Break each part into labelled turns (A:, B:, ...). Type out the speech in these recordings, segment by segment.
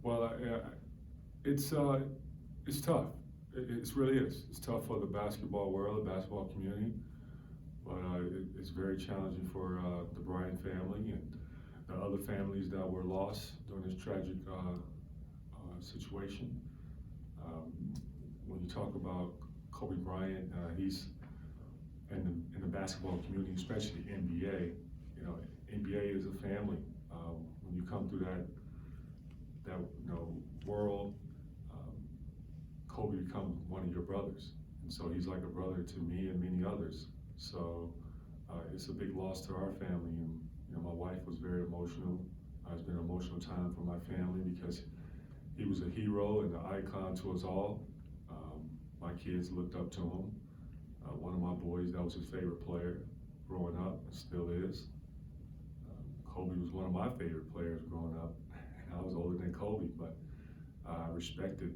A: Well, it's tough. It really is. It's tough for the basketball world, the basketball community, but it's very challenging for the Bryant family and the other families that were lost during this tragic situation. Um, when you talk about Kobe Bryant, he's in the basketball community, especially the NBA. You know, NBA is a family. When you come through that world, um, Kobe becomes one of your brothers, and so he's like a brother to me and many others. So it's a big loss to our family, and my wife was very emotional. It's been an emotional time for my family because he was a hero and an icon to us all. My kids looked up to him. One of my boys, that was his favorite player growing up, and still is. Kobe was one of my favorite players growing up. I was older than Kobe, but I respected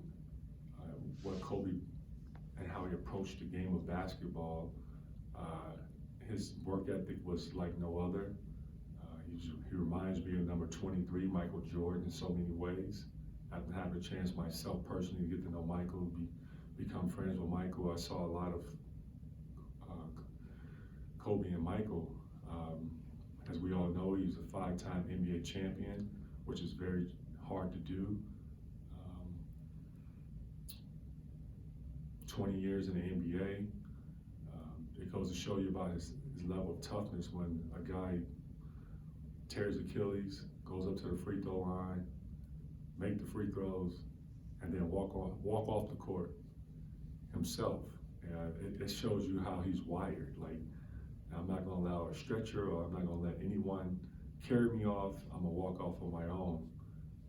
A: what Kobe and how he approached the game of basketball. Uh, his work ethic was like no other. He reminds me of number 23, Michael Jordan, in so many ways. I've had a chance myself personally to get to know Michael, become friends with Michael. I saw a lot of Kobe and Michael. As we all know, he was a 5-time NBA champion, which is very hard to do. 20 years in the NBA. It goes to show you about his level of toughness when a guy tears Achilles, goes up to the free throw line, make the free throws, and then walk off the court himself. It shows you how he's wired. Like, I'm not going to allow a stretcher, or I'm not going to let anyone carry me off. I'm going to walk off on my own.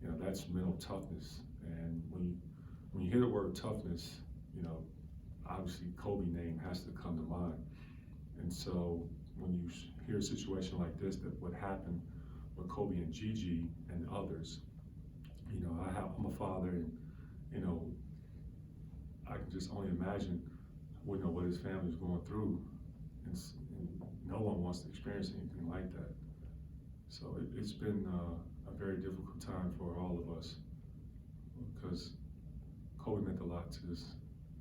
A: That's mental toughness. And when you hear the word toughness, obviously Kobe name has to come to mind. And so when you hear a situation like this, that what happened with Kobe and Gigi and others, I'm a father, and I can just only imagine what his family's going through, and no one wants to experience anything like that. So it's been a very difficult time for all of us, because Kobe meant a lot to us,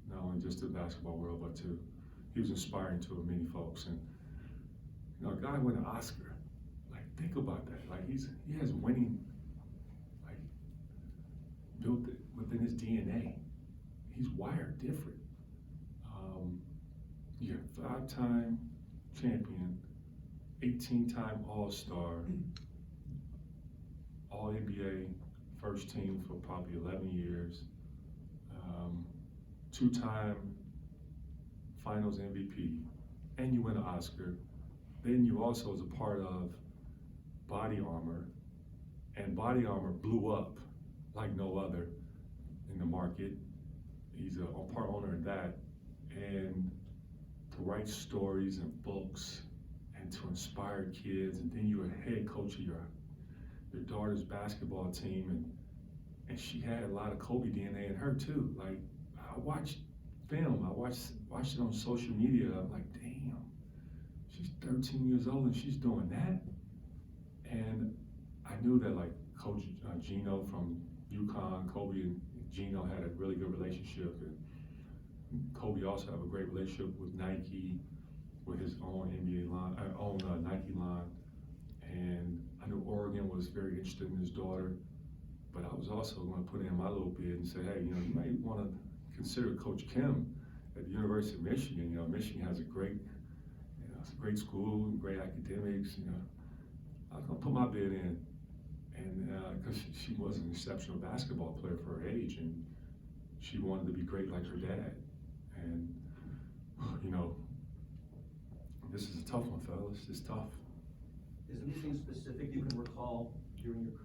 A: not only just to the basketball world, but he was inspiring to many folks. And a guy win an Oscar. Like, think about that. Like, he has winning, like, built it within his DNA. He's wired different. You're a 5-time champion, 18-time All-Star, All-NBA first team for probably 11 years, 2-time Finals MVP, and you win an Oscar. Then you also was a part of Body Armor, and Body Armor blew up like no other in the market. He's a part owner in that, and to write stories and books and to inspire kids, and then you're a head coach of your daughter's basketball team, and she had a lot of Kobe DNA in her too. Like, I watched film, I watched it on social media. I'm like, damn, she's 13 years old and she's doing that. And I knew that, like, Coach Gino from UConn, Kobe and Gino had a really good relationship, and Kobe also have a great relationship with Nike, with his own NBA line, Nike line. And I knew Oregon was very interested in his daughter, but I was also going to put in my little bid and say, hey, you might want to consider Coach Kim at the University of Michigan. Michigan has a great, it's a great school, great academics. I was going to put my bid in, and because she was an exceptional basketball player for her age, and she wanted to be great like her dad. And this is a tough one, fellas. It's tough.
B: Is there anything specific you can recall during your career